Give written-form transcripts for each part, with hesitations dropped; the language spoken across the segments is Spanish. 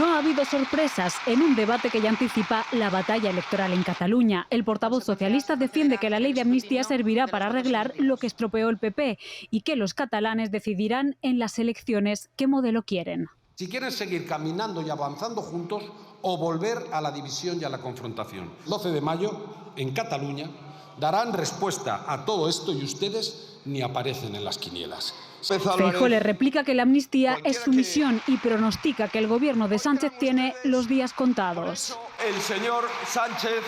No ha habido sorpresas en un debate que ya anticipa la batalla electoral en Cataluña. El portavoz socialista defiende que la ley de amnistía servirá para arreglar lo que estropeó el PP y que los catalanes decidirán en las elecciones qué modelo quieren. Si quieren seguir caminando y avanzando juntos o volver a la división y a la confrontación. El 12 de mayo, en Cataluña, darán respuesta a todo esto y ustedes ni aparecen en las quinielas. Feijóo le replica que la amnistía es su misión y pronostica que el gobierno de Sánchez tiene los días contados. El señor Sánchez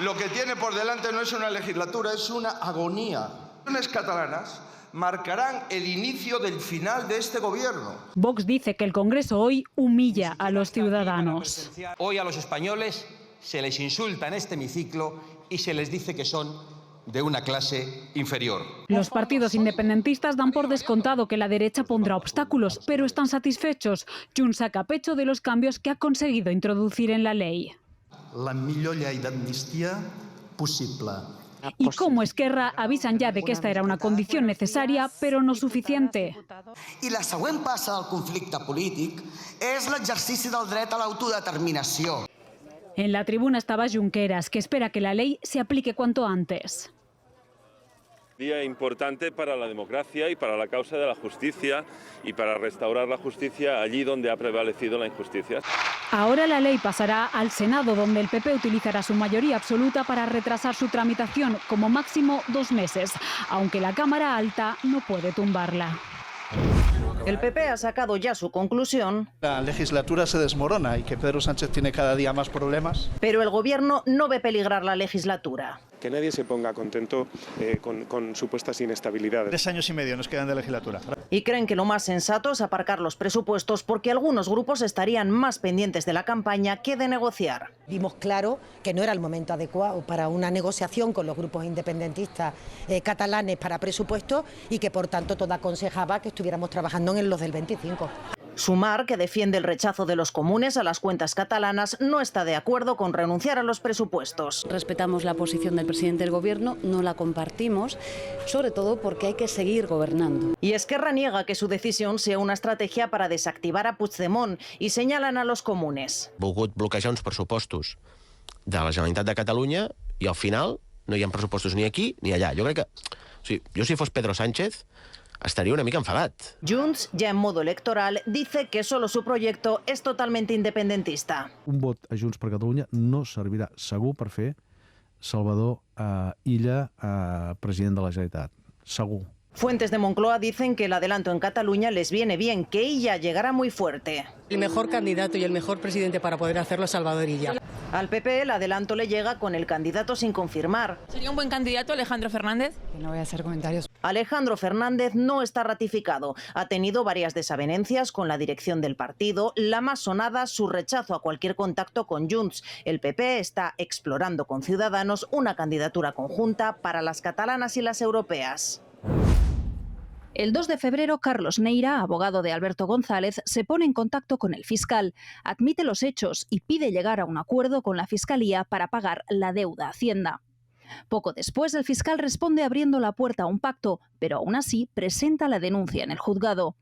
lo que tiene por delante no es una legislatura, es una agonía. Las catalanas marcarán el inicio del final de este gobierno. Vox dice que el Congreso hoy humilla a los ciudadanos. Hoy a los españoles se les insulta en este hemiciclo y se les dice que son de una clase inferior. Los partidos independentistas dan por descontado que la derecha pondrá obstáculos, pero están satisfechos. Junts saca pecho de los cambios que ha conseguido introducir en la ley. La millor llei d'amnistia possible. Y como Esquerra avisan ya de que esta era una condición necesaria, pero no suficiente. I la següent passa del conflicte polític és l'exercici del dret a l'autodeterminació. En la tribuna estaba Junqueras, que espera que la ley se aplique cuanto antes. Día importante para la democracia y para la causa de la justicia y para restaurar la justicia allí donde ha prevalecido la injusticia. Ahora la ley pasará al Senado, donde el PP utilizará su mayoría absoluta para retrasar su tramitación, como máximo 2 meses, aunque la Cámara Alta no puede tumbarla. El PP ha sacado ya su conclusión. La legislatura se desmorona y que Pedro Sánchez tiene cada día más problemas. Pero el gobierno no ve peligrar la legislatura. Que nadie se ponga contento con supuestas inestabilidades. 3 años y medio nos quedan de legislatura. Y creen que lo más sensato es aparcar los presupuestos porque algunos grupos estarían más pendientes de la campaña que de negociar. Vimos claro que no era el momento adecuado para una negociación con los grupos independentistas catalanes para presupuestos y que por tanto todo aconsejaba que estuviéramos trabajando en los del 25. Sumar, que defiende el rechazo de los comunes a las cuentas catalanas, no está de acuerdo con renunciar a los presupuestos. Respetamos la posición del presidente del Gobierno, no la compartimos, sobre todo porque hay que seguir gobernando. Y Esquerra niega que su decisión sea una estrategia para desactivar a Puigdemont y señalan a los comunes. Volgut bloquejar uns pressupostos de la Generalitat de Catalunya i al final no hi ha pressupostos ni aquí ni allà. Jo crec que, o sigui, jo si fos Pedro Sánchez estaría una mica enfadat. Junts, ya en modo electoral, dice que solo su proyecto es totalmente independentista. Un vot a Junts per Catalunya no servirà segur per fer Salvador Illa president de la Generalitat. Segur. Fuentes de Moncloa dicen que el adelanto en Cataluña les viene bien, que Illa llegará muy fuerte. El mejor candidato y el mejor presidente para poder hacerlo es Salvador Illa. Al PP el adelanto le llega con el candidato sin confirmar. ¿Sería un buen candidato Alejandro Fernández? No voy a hacer comentarios. Alejandro Fernández no está ratificado. Ha tenido varias desavenencias con la dirección del partido. La más sonada, su rechazo a cualquier contacto con Junts. El PP está explorando con Ciudadanos una candidatura conjunta para las catalanas y las europeas. El 2 de febrero, Carlos Neira, abogado de Alberto González, se pone en contacto con el fiscal, admite los hechos y pide llegar a un acuerdo con la Fiscalía para pagar la deuda a Hacienda. Poco después, el fiscal responde abriendo la puerta a un pacto, pero aún así presenta la denuncia en el juzgado.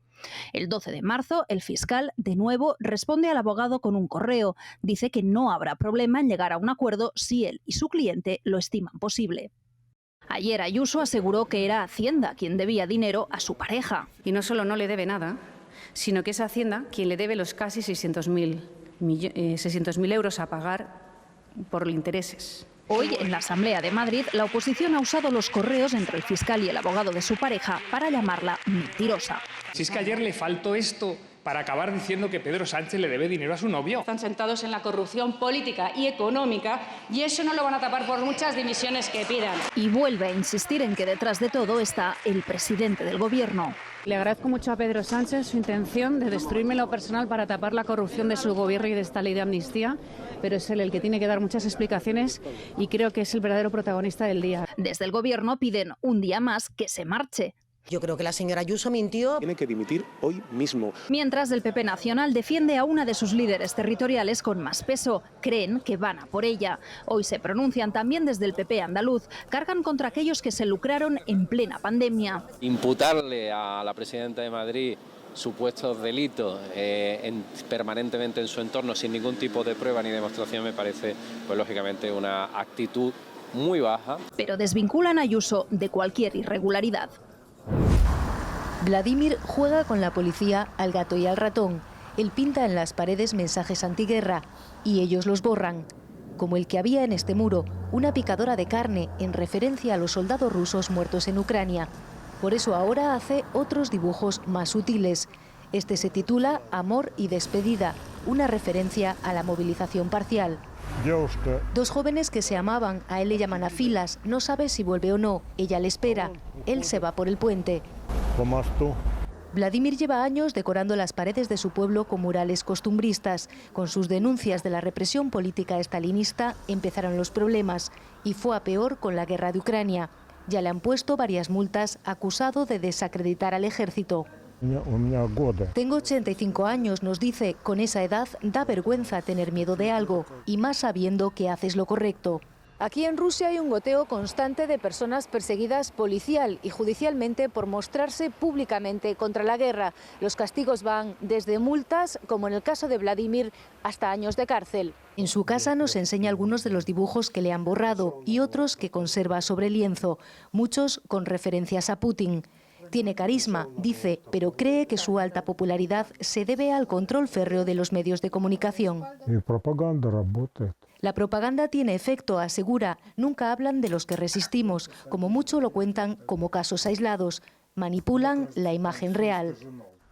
El 12 de marzo, el fiscal, de nuevo, responde al abogado con un correo. Dice que no habrá problema en llegar a un acuerdo si él y su cliente lo estiman posible. Ayer Ayuso aseguró que era Hacienda quien debía dinero a su pareja. Y no solo no le debe nada, sino que es Hacienda quien le debe los casi 600.000 euros a pagar por intereses. Hoy, en la Asamblea de Madrid, la oposición ha usado los correos entre el fiscal y el abogado de su pareja para llamarla mentirosa. Si es que ayer le faltó esto para acabar diciendo que Pedro Sánchez le debe dinero a su novio. Están sentados en la corrupción política y económica y eso no lo van a tapar por muchas dimisiones que pidan. Y vuelve a insistir en que detrás de todo está el presidente del Gobierno. Le agradezco mucho a Pedro Sánchez su intención de destruirme lo personal para tapar la corrupción de su gobierno y de esta ley de amnistía, pero es él el que tiene que dar muchas explicaciones y creo que es el verdadero protagonista del día. Desde el Gobierno piden un día más que se marche. Yo creo que la señora Ayuso mintió. Tiene que dimitir hoy mismo. Mientras el PP Nacional defiende a una de sus líderes territoriales con más peso. Creen que van a por ella. Hoy se pronuncian también desde el PP andaluz. Cargan contra aquellos que se lucraron en plena pandemia. Imputarle a la presidenta de Madrid supuestos delitos permanentemente en su entorno sin ningún tipo de prueba ni demostración me parece, pues lógicamente, una actitud muy baja. Pero desvinculan a Ayuso de cualquier irregularidad. Vladimir juega con la policía al gato y al ratón. Él pinta en las paredes mensajes antiguerra y ellos los borran. Como el que había en este muro, una picadora de carne en referencia a los soldados rusos muertos en Ucrania. Por eso ahora hace otros dibujos más sutiles. Este se titula Amor y despedida, una referencia a la movilización parcial. Dos jóvenes que se amaban, a él le llaman a filas, no sabe si vuelve o no, ella le espera, él se va por el puente. Vladimir lleva años decorando las paredes de su pueblo con murales costumbristas. Con sus denuncias de la represión política estalinista empezaron los problemas y fue a peor con la guerra de Ucrania. Ya le han puesto varias multas acusado de desacreditar al ejército. Tengo 85 años, nos dice, con esa edad da vergüenza tener miedo de algo y más sabiendo que haces lo correcto. Aquí en Rusia hay un goteo constante de personas perseguidas policial y judicialmente por mostrarse públicamente contra la guerra. Los castigos van desde multas, como en el caso de Vladimir, hasta años de cárcel. En su casa nos enseña algunos de los dibujos que le han borrado y otros que conserva sobre lienzo, muchos con referencias a Putin. Tiene carisma, dice, pero cree que su alta popularidad se debe al control férreo de los medios de comunicación. La propaganda tiene efecto, asegura. Nunca hablan de los que resistimos, como mucho lo cuentan como casos aislados. Manipulan la imagen real.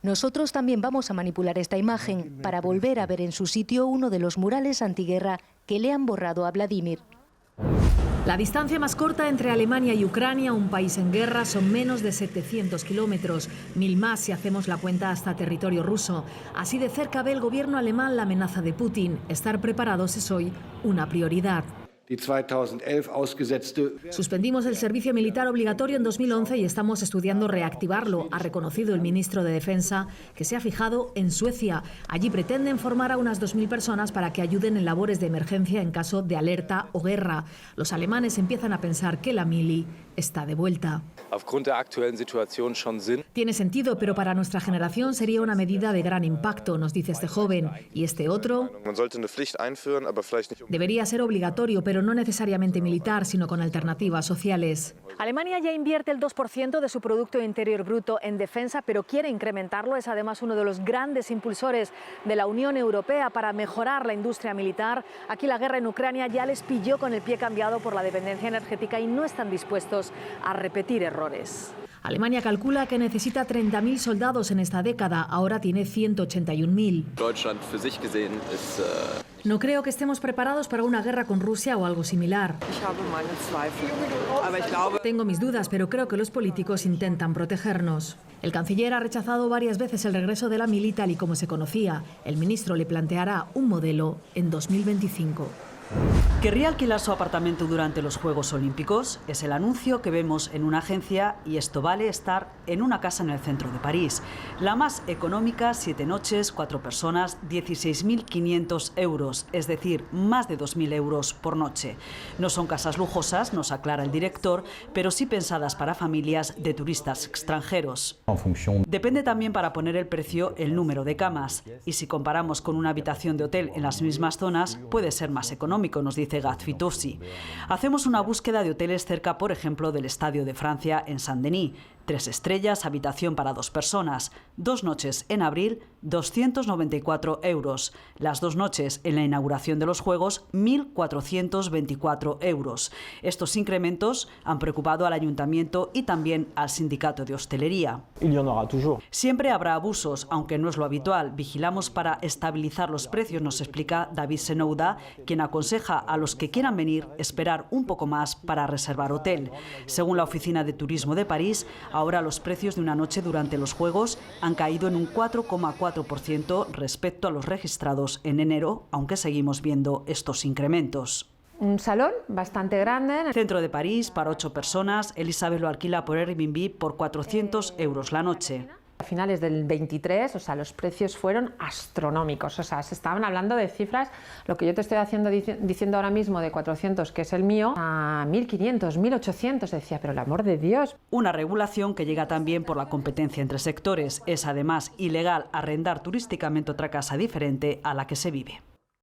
Nosotros también vamos a manipular esta imagen para volver a ver en su sitio uno de los murales antiguerra que le han borrado a Vladimir. La distancia más corta entre Alemania y Ucrania, un país en guerra, son menos de 700 kilómetros, 1000 más si hacemos la cuenta hasta territorio ruso. Así de cerca ve el gobierno alemán la amenaza de Putin. Estar preparados es hoy una prioridad. Suspendimos el servicio militar obligatorio en 2011 y estamos estudiando reactivarlo, ha reconocido el ministro de Defensa, que se ha fijado en Suecia. Allí pretenden formar a unas 2000 personas para que ayuden en labores de emergencia en caso de alerta o guerra. Los alemanes empiezan a pensar que la mili está de vuelta. Tiene sentido, pero para nuestra generación sería una medida de gran impacto, nos dice este joven. Y este otro debería ser obligatorio, pero no necesariamente militar, sino con alternativas sociales. Alemania ya invierte el 2% de su Producto Interior Bruto en defensa, pero quiere incrementarlo. Es además uno de los grandes impulsores de la Unión Europea para mejorar la industria militar. Aquí la guerra en Ucrania ya les pilló con el pie cambiado por la dependencia energética y no están dispuestos a repetir errores. Alemania calcula que necesita 30.000 soldados en esta década, ahora tiene 181.000. No creo que estemos preparados para una guerra con Rusia o algo similar. Tengo mis dudas, pero creo que los políticos intentan protegernos. El canciller ha rechazado varias veces el regreso de la mili tal y como se conocía. El ministro le planteará un modelo en 2025. ¿Querría alquilar su apartamento durante los Juegos Olímpicos? Es el anuncio que vemos en una agencia y esto vale estar en una casa en el centro de París. La más económica, 7 noches, 4 personas, 16.500 euros, es decir, más de 2.000 euros por noche. No son casas lujosas, nos aclara el director, pero sí pensadas para familias de turistas extranjeros. Depende también para poner el precio el número de camas. Y si comparamos con una habitación de hotel en las mismas zonas, puede ser más económico, nos dice Gazfitosi. Hacemos una búsqueda de hoteles cerca, por ejemplo, del Estadio de Francia en Saint-Denis. 3 estrellas, habitación para 2 personas. 2 noches en abril, 294 euros. Las 2 noches en la inauguración de los Juegos, 1.424 euros. Estos incrementos han preocupado al ayuntamiento y también al sindicato de hostelería. Siempre habrá abusos, aunque no es lo habitual. Vigilamos para estabilizar los precios, nos explica David Senouda, quien aconseja a los que quieran venir esperar un poco más para reservar hotel. Según la Oficina de Turismo de París, ahora los precios de una noche durante los Juegos han caído en un 4,4% respecto a los registrados en enero, aunque seguimos viendo estos incrementos. Un salón bastante grande. En el centro de París, para 8 personas, Elizabeth lo alquila por Airbnb por 400 euros la noche. A finales del 23, o sea, los precios fueron astronómicos, o sea, se estaban hablando de cifras, lo que yo te estoy diciendo ahora mismo de 400, que es el mío, a 1.500, 1.800, decía, pero el amor de Dios. Una regulación que llega también por la competencia entre sectores. Es además ilegal arrendar turísticamente otra casa diferente a la que se vive.